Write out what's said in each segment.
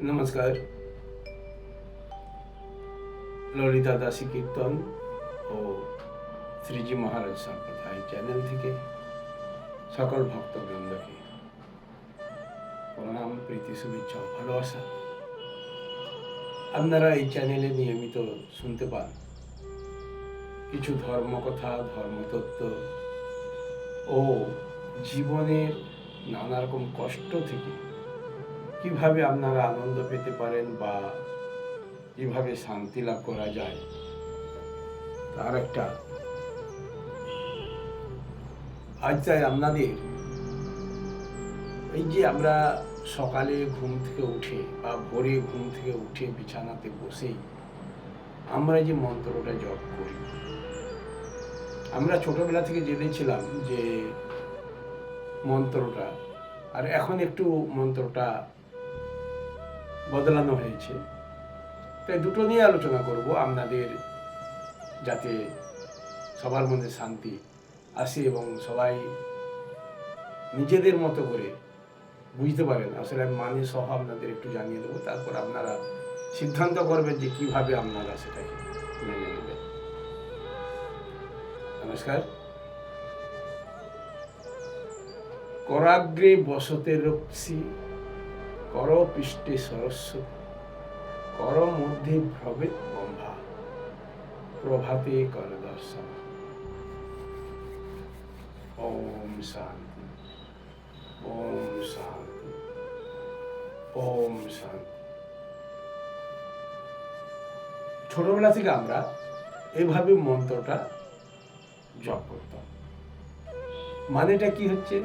নমস্কার। ললিতা দাসী কীর্তন ও শ্রীজি মহারাজ সম্প্রদায় চ্যানেল থেকে সকল ভক্তবৃন্দকে প্রণাম, প্রীতি, শুভেচ্ছা ও ভালোবাসা। আপনারা এই চ্যানেলে নিয়মিত শুনতে পান কিছু ধর্মকথা, ধর্মতত্ত্ব ও জীবনের নানা রকম কষ্ট থেকে কিভাবে আপনারা আনন্দ পেতে পারেন বা কিভাবে শান্তি লাভ করা যায় তার একটা আজ চাই আপনাদের। এই যে আমরা সকালে ঘুম থেকে উঠে বা ভোরে ঘুম থেকে উঠে বিছানাতে বসেই আমরা যে মন্ত্রটা জপ করি, আমরা ছোটবেলা থেকে জেনেছিলাম যে মন্ত্রটা, আর এখন একটু মন্ত্রটা বদলানো হয়েছে। তাই দুটো নিয়ে আলোচনা করব, আপনাদের যাতে সবার মধ্যে শান্তি আসে এবং সবাই নিজেদের মতো করে বুঝতে পারেন। আসলে আমি মানে সহ আপনাদের একটু জানিয়ে দেবো, তারপর আপনারা সিদ্ধান্ত করবেন যে কিভাবে আপনারা সেটাকে মেনে নেবেন। নমস্কার। করাগ্রে বসতে রক্ষী, কর পৃষ্ঠে সরস্বতী, কর মধ্যে ভবেৎ ব্রহ্মা, প্রভাতে কর দর্শন। ওম শান্তি, ওম শান্তি, ওম শান্তি। ছোটবেলা থেকে আমরা এভাবে মন্ত্রটা জপ করতাম। মানেটা কি হচ্ছে?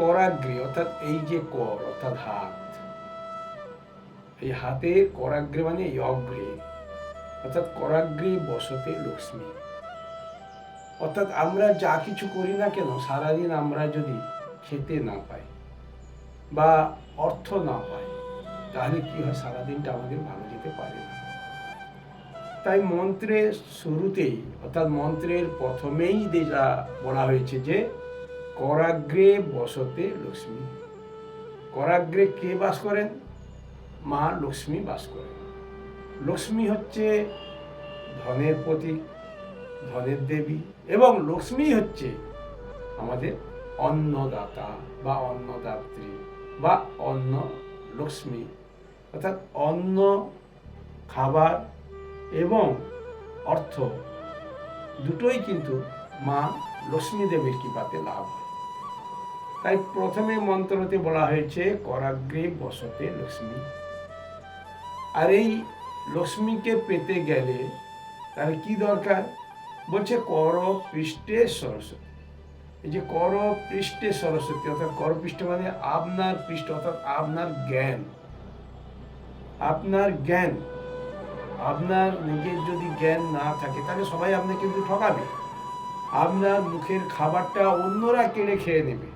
করাগ্রে অর্থাৎ এই যে কর অর্থাৎ হাত, এই হাতের করাগ্রে মানে এই অগ্রে, অর্থাৎ করাগ্রে বসতে লক্ষ্মী। অর্থাৎ আমরা যা কিছু করি না কেন, সারাদিন আমরা যদি খেতে না পাই বা অর্থ না পাই, তাহলে কি হয়, সারাদিনটা আমাদের ভালো যেতে পারে না। তাই মন্ত্রের শুরুতেই অর্থাৎ মন্ত্রের প্রথমেই যেটা বলা হয়েছে যে করাগ্রে বসতে লক্ষ্মী। করাগ্রে কে বাস করেন? মা লক্ষ্মী বাস করেন। লক্ষ্মী হচ্ছে ধনের প্রতীক, ধনের দেবী, এবং লক্ষ্মী হচ্ছে আমাদের অন্নদাতা বা অন্নদাত্রী বা অন্ন লক্ষ্মী। অর্থাৎ অন্ন, খাবার এবং অর্থ দুটোই কিন্তু মা লক্ষ্মী দেবীর কৃপাতে লাভ হয়। তাই প্রথমে মন্ত্রতে বলা হয়েছে করাগ্রে বসতে লক্ষ্মী। আর এই লক্ষ্মীকে পেতে গেলে তাহলে কি দরকার? বলছে কর পৃষ্ঠে সরস্বতী। এই যে কর পৃষ্ঠে সরস্বতী, অর্থাৎ কর পৃষ্ঠ মানে আপনার পৃষ্ঠ, অর্থাৎ আপনার জ্ঞান। আপনার জ্ঞান, আপনার নিজের যদি জ্ঞান না থাকে তাহলে সবাই আপনাকে কিন্তু ঠকাবে। আপনার মুখের খাবারটা অন্যরা কেড়ে খেয়ে নেবে,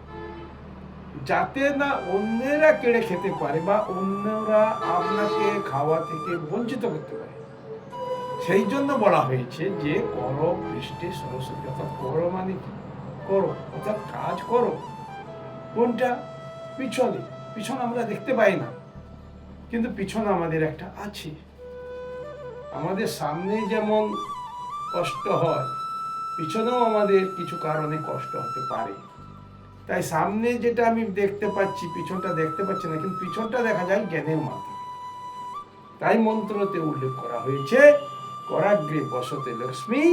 যাতে না অন্যেরা কেড়ে খেতে পারে বা অন্যরা আপনাকে খাওয়া থেকে বঞ্চিত করতে পারে। সেই জন্য বলা হয়েছে যে কর পৃষ্ঠে সরস্বতী। অর্থাৎ করো মানে কি? করো অর্থাৎ কাজ করো। কোনটা? পিছনে। পিছন আমরা দেখতে পাই না, কিন্তু পিছন আমাদের একটা আছে। আমাদের সামনে যেমন কষ্ট হয়, পিছনেও আমাদের কিছু কারণে কষ্ট হতে পারে। তাই সামনে যেটা আমি দেখতে পাচ্ছি, পিছনটা দেখতে পাচ্ছি না, কিন্তু পিছনটা দেখা যায় জ্ঞানের মাধ্যমে। তাই মন্ত্রতে উল্লেখ করা হয়েছে করাগ্রে বসতে লক্ষ্মী,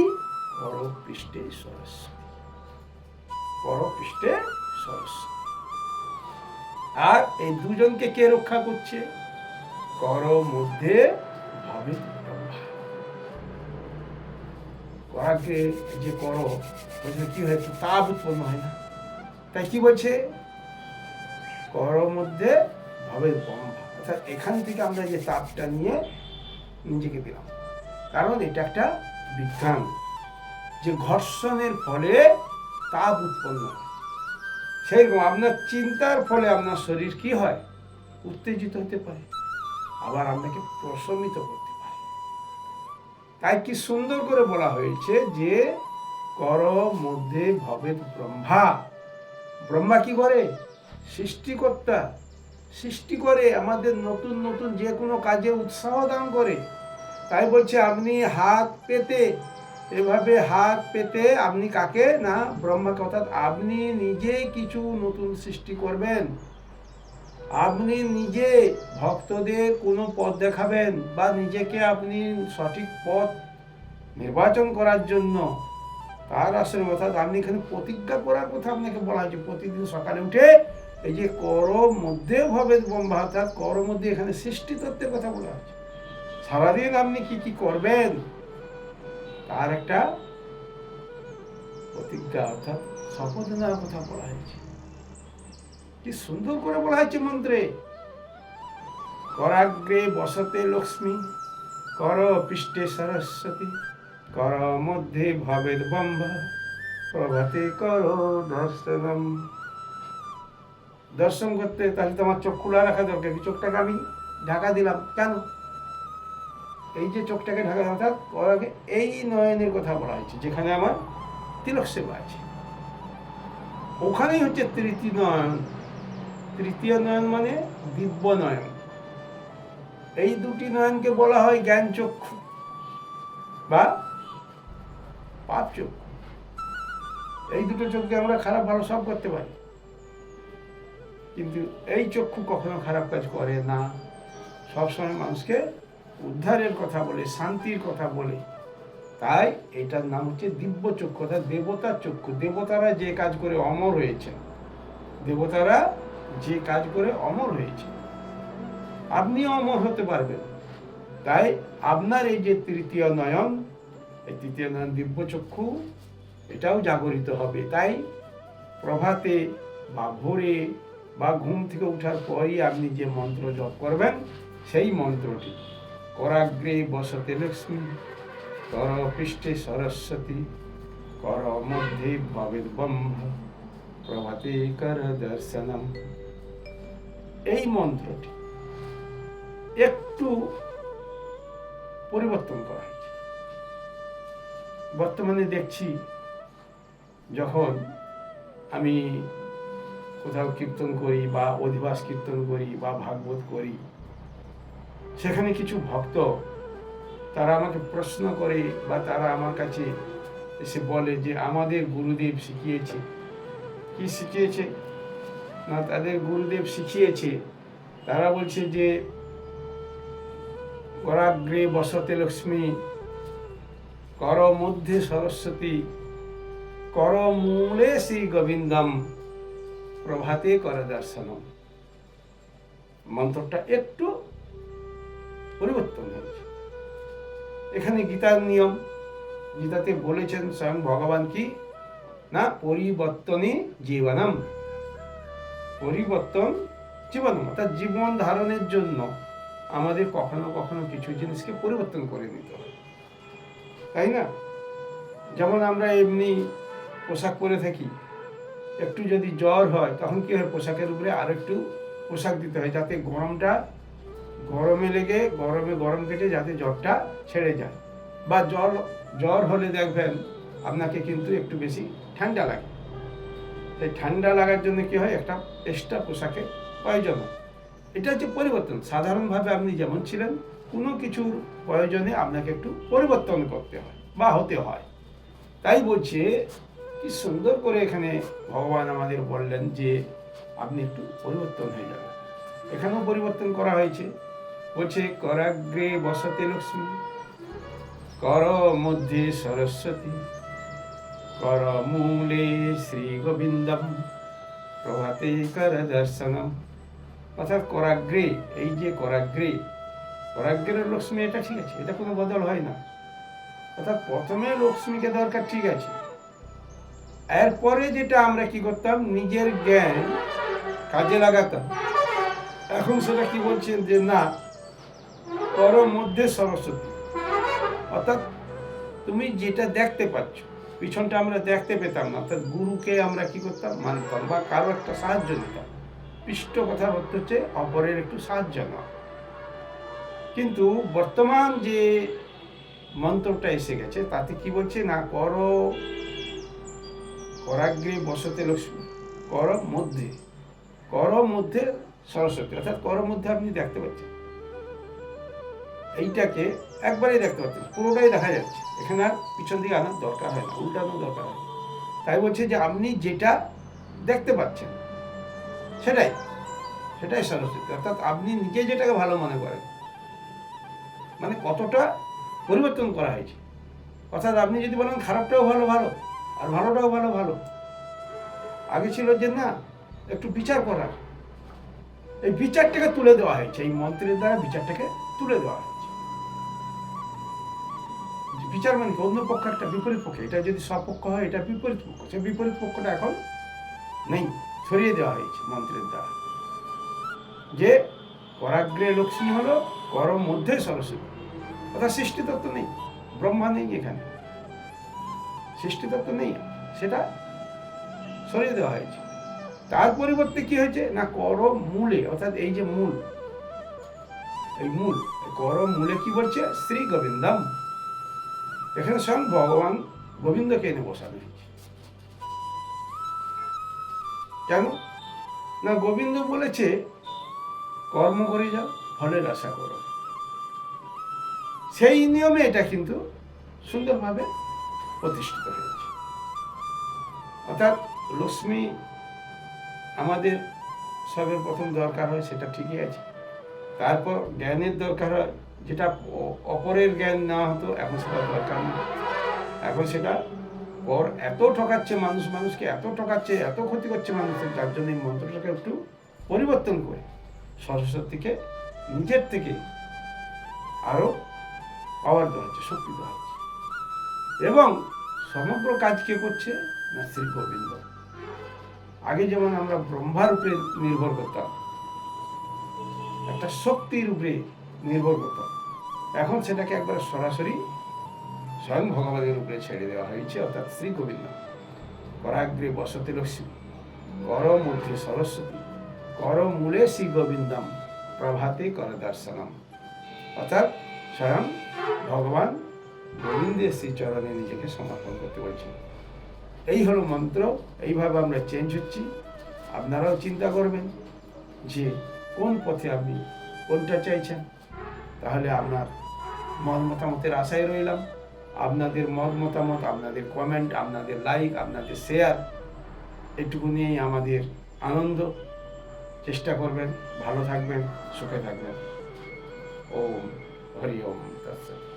কর পৃষ্ঠে সরস্বতী। কর পৃষ্ঠে সরস্বতী। আর এই দুজনকে কে রক্ষা করছে? কর মধ্যে ভবেৎ ব্রহ্মা। করাগ্রে যে করো, বলছে কি হয়, তাপ উৎপন্ন হয় না। তাই কি বলছে? কর মধ্যে ভবেৎ ব্রহ্মা। অর্থাৎ এখান থেকে আমরা যে তাপটা নিয়ে নিজেকে দিলাম, কারণ এটা একটা বিজ্ঞান যে ঘর্ষণের ফলে তাপ উৎপন্ন হয়। সেইরকম আপনার চিন্তার ফলে আপনার শরীর কি হয়? উত্তেজিত হতে পারে, আবার আপনাকে প্রশমিত করতে পারে। তাই কি সুন্দর করে বলা হয়েছে যে কর মধ্যে ভবেৎ ব্রহ্মা। ব্রহ্মা কি করে? সৃষ্টিকর্তা। সৃষ্টি করে, আমাদের নতুন নতুন যে কোনো কাজে উৎসাহ দান করে। তাই বলছে আপনি হাত পেতে, এভাবে হাত পেতে আপনি কাকে না ব্রহ্মাকে, অর্থাৎ আপনি নিজে কিছু নতুন সৃষ্টি করবেন, আপনি নিজে ভক্তদের কোনো পথ দেখাবেন, বা নিজেকে আপনি সঠিক পথ নির্বাচন করার জন্য তার আসলে, অর্থাৎ আপনি এখানে প্রতিজ্ঞা করার কথা আপনাকে বলা হয়েছে। প্রতিদিন সকালে উঠে এই যে কর মধ্যে ভবেদ ব্রহ্মা, অর্থাৎ কর মধ্যে এখানে সৃষ্টি তত্ত্বের কথা বলা হয়েছে। সারাদিন আপনি কি কি করবেন তার একটা প্রতিজ্ঞা, অর্থাৎ শপথ নেওয়ার কথা বলা হয়েছে। কি সুন্দর করে বলা হয়েছে মন্ত্রে, করাগ্রে বসতে লক্ষ্মী, কর পৃষ্ঠে সরস্বতী, কর মধ্যে ভবেদ ব্রহ্মা, প্রভাতে কর দর্শনম। দর্শন করতে তাহলে তোমার চোখ খোলা রাখা দরকার। চোখটাকে আমি ঢাকা দিলাম কেন? এই যে চোখটাকে ঢাকা, অর্থাৎ এই নয়নের কথা বলা হয়েছে, যেখানে আমার তিলক সেবা আছে, ওখানেই হচ্ছে তৃতীয় নয়ন। তৃতীয় নয়ন মানে দিব্য নয়ন। এই দুটি নয়নকে বলা হয় জ্ঞান চক্ষু বা পাপ চক্ষু। এই দুটো চোখকে আমরা খারাপ ভালো সব করতে পারি, কিন্তু এই চক্ষু কখনো খারাপ কাজ করে না, সবসময় মানুষকে উদ্ধারের কথা বলে, শান্তির কথা বলে। তাই এটার নাম হচ্ছে দিব্য চক্ষু, অর্থাৎ দেবতার চক্ষু। দেবতারা যে কাজ করে অমর হয়েছে, দেবতারা যে কাজ করে অমর হয়েছে, আপনিও অমর হতে পারবেন। তাই আপনার এই যে তৃতীয় নয়ন, এই তৃতীয় নয়ন দিব্য চক্ষু, এটাও জাগরিত হবে। তাই প্রভাতে বা ভোরে বা ঘুম থেকে ওঠার পরই আপনি যে মন্ত্র জপ করবেন, সেই মন্ত্রটি করাগ্রে বসতে লক্ষ্মী, কর পৃষ্ঠে সরস্বতী, কর মধ্যে ভবেদ ব্রহ্মা, প্রভাতে কর দর্শনম। এই মন্ত্রটি একটু পরিবর্তন করা হয়েছে। বর্তমানে দেখছি যখন আমি কোথাও কীর্তন করি বা অধিবাস কীর্তন করি বা ভাগবত করি, সেখানে কিছু ভক্ত তারা আমাকে প্রশ্ন করে বা তারা আমার কাছে এসে বলে যে আমাদের গুরুদেব শিখিয়েছে। কি শিখিয়েছে না, তাদের গুরুদেব শিখিয়েছে, তারা বলছে যে করাগ্রে বসতে লক্ষ্মী, কর মধ্যে সরস্বতী, কর মূলে শ্রী গোবিন্দম, প্রভাতে কর দর্শনম। মন্ত্রটা একটু পরিবর্তন হয়েছে। এখানে গীতার নিয়ম, গীতাতে বলেছেন স্বয়ং ভগবান কি না, পরিবর্তনে জীবনম, পরিবর্তন জীবনম, অর্থাৎ জীবন ধারণের জন্য আমাদের কখনো কখনো কিছু জিনিসকে পরিবর্তন করে নিতে হয়, তাই না? যেমন আমরা এমনি পোশাক পরে থাকি, একটু যদি জ্বর হয় তখন কি হয়, পোশাকের উপরে আর একটু পোশাক দিতে হয়, যাতে গরমে লেগে গরম কেটে যাতে জ্বরটা ছেড়ে যায়। বা জ্বর হলে দেখবেন আপনাকে কিন্তু একটু বেশি ঠান্ডা লাগে, এই ঠান্ডা লাগার জন্য কি হয়, একটা এক্সট্রা পোশাকের প্রয়োজন হয়। এটা হচ্ছে পরিবর্তন। সাধারণভাবে আপনি যেমন ছিলেন, কোনো কিছুর প্রয়োজনে আপনাকে একটু পরিবর্তন করতে হয় বা হতে হয়। তাই বলছে কি সুন্দর করে এখানে ভগবান আমাদের বললেন যে আপনি একটু পরিবর্তন হয়ে যাবেন। এখানেও পরিবর্তন করা হয়েছে, বলছে করাগ্রে বসতে লক্ষ্মী, কর মধ্যে সরস্বতী, কর মূলে শ্রী গোবিন্দম, প্রভাতে কর দর্শনম। অর্থাৎ করাগ্রে, এই যে করাগ্রের লক্ষ্মী, এটা ঠিক আছে, এটা কোনো বদল হয় না। অর্থাৎ প্রথমে লক্ষ্মীকে দরকার, ঠিক আছে, এরপরে যেটা আমরা কি করতাম, নিজের জ্ঞান কাজে লাগাতাম। এখন সেটা কি বলছেন যে না, কর মধ্যে সরস্বতী, অর্থাৎ তুমি যেটা দেখতে পাচ্ছ, পিছনটা আমরা দেখতে পেতাম না, অর্থাৎ গুরুকে আমরা কি করতাম, মানতাম বা কারো একটা সাহায্য নিতাম। কথার অর্থ হচ্ছে অপরের একটু সাহায্য নেওয়া। কিন্তু বর্তমান যে মন্ত্রটা এসে গেছে তাতে কি বলছে না, করাগ্রে বসতে লক্ষ্মী, কর মধ্যে সরস্বতী, অর্থাৎ করের মধ্যে আপনি দেখতে পাচ্ছেন এইটাকে একবারেই দেখতে পাচ্ছেন, পুরোটাই দেখা যাচ্ছে, এখানে আর পিছন দিকে আনার দরকার হয় না, উল্টানোর দরকার হয় না। তাই বলছে যে আপনি যেটা দেখতে পাচ্ছেন সেটাই সেটাই সরস্বতী, অর্থাৎ আপনি নিজে যেটাকে ভালো মনে করেন, মানে কতটা পরিবর্তন করা হয়েছে। অর্থাৎ আপনি যদি বলেন খারাপটাও ভালো ভালো আর ভালোটাও ভালো ভালো, আগে ছিল যে না একটু বিচার করার, এই বিচারটাকে তুলে দেওয়া হয়েছে, এই মন্ত্রের দ্বারা বিচারটাকে তুলে দেওয়া হয়েছে। বিচার মানে কি, অন্য পক্ষ একটা বিপরীত পক্ষ, এটা যদি স্বপক্ষ হয় এটা বিপরীত পক্ষ, সেই বিপরীত পক্ষটা এখন নেই, সরিয়ে দেওয়া হয়েছে মন্ত্রের দ্বারা। যে করাগ্রে লক্ষ্মী হলো, কর মধ্যে সরস্বতী, অর্থাৎ সৃষ্টিতত্ত্ব নেই, ব্রহ্মা নেই, এখানে সৃষ্টিতত্ত্ব নেই, সেটা সরিয়ে দেওয়া হয়েছে। তার পরিবর্তে কি হয়েছে না, কর মূলে, অর্থাৎ এই যে মূল, এই মূল কর মূলে কি বলছে, শ্রী গোবিন্দম, এখানে স্বয়ং ভগবান গোবিন্দকে এনে বসানো হয়েছে। কেন না, গোবিন্দ বলেছে কর্ম করে যাও, ফলের আশা করো, সেই নিয়মে এটা কিন্তু সুন্দরভাবে প্রতিষ্ঠিত হয়েছে। অর্থাৎ লক্ষ্মী আমাদের সবের প্রথম দরকার হয়, সেটা ঠিকই আছে, তারপর জ্ঞানের দরকার হয়, যেটা অপরের জ্ঞান নেওয়া হতো এখন সেটা দরকার নেই, এখন সেটা পর এত ঠকাচ্ছে মানুষ, মানুষকে এত ঠকাচ্ছে, এত ক্ষতি করছে মানুষের, যার জন্য এই মন্ত্রটাকে একটু পরিবর্তন করে সরস্বতীকে নিজের থেকে আরো পাওয়ার দেওয়া হচ্ছে, শক্তি দেওয়া হচ্ছে, এবং সমগ্র কাজ কে করছে না, শ্রী গোবিন্দ। আগে যেমন আমরা ব্রহ্মার উপরে নির্ভর করতাম, একটা শক্তির উপরে নির্ভর করতাম, এখন সেটাকে একবার সরাসরি স্বয়ং ভগবানের উপরে ছেড়ে দেওয়া হয়েছে, অর্থাৎ শ্রী গোবিন্দ। করাগ্রে বসতি লক্ষ্মী, কর মধ্যে সরস্বতী, কর মূলে শ্রী গোবিন্দম, প্রভাতে কর দর্শনম, অর্থাৎ স্বয়ং ভগবান গোবিন্দের শ্রী চরণে নিজেকে সমর্পণ করতে বলছেন। এই হলো মন্ত্র, এইভাবে আমরা চেঞ্জ হচ্ছি। আপনারাও চিন্তা করবেন যে কোন পথে আপনি কোনটা চাইছেন, তাহলে আপনার মত মতামতের আশায় রইলাম। আপনাদের মত মতামত, আপনাদের কমেন্ট, আপনাদের লাইক, আপনাদের শেয়ার, এটুকু নিয়েই আমাদের আনন্দ। চেষ্টা করবেন, ভালো থাকবেন, সুখে থাকবেন। ওম হরি ওম তৎসৎ।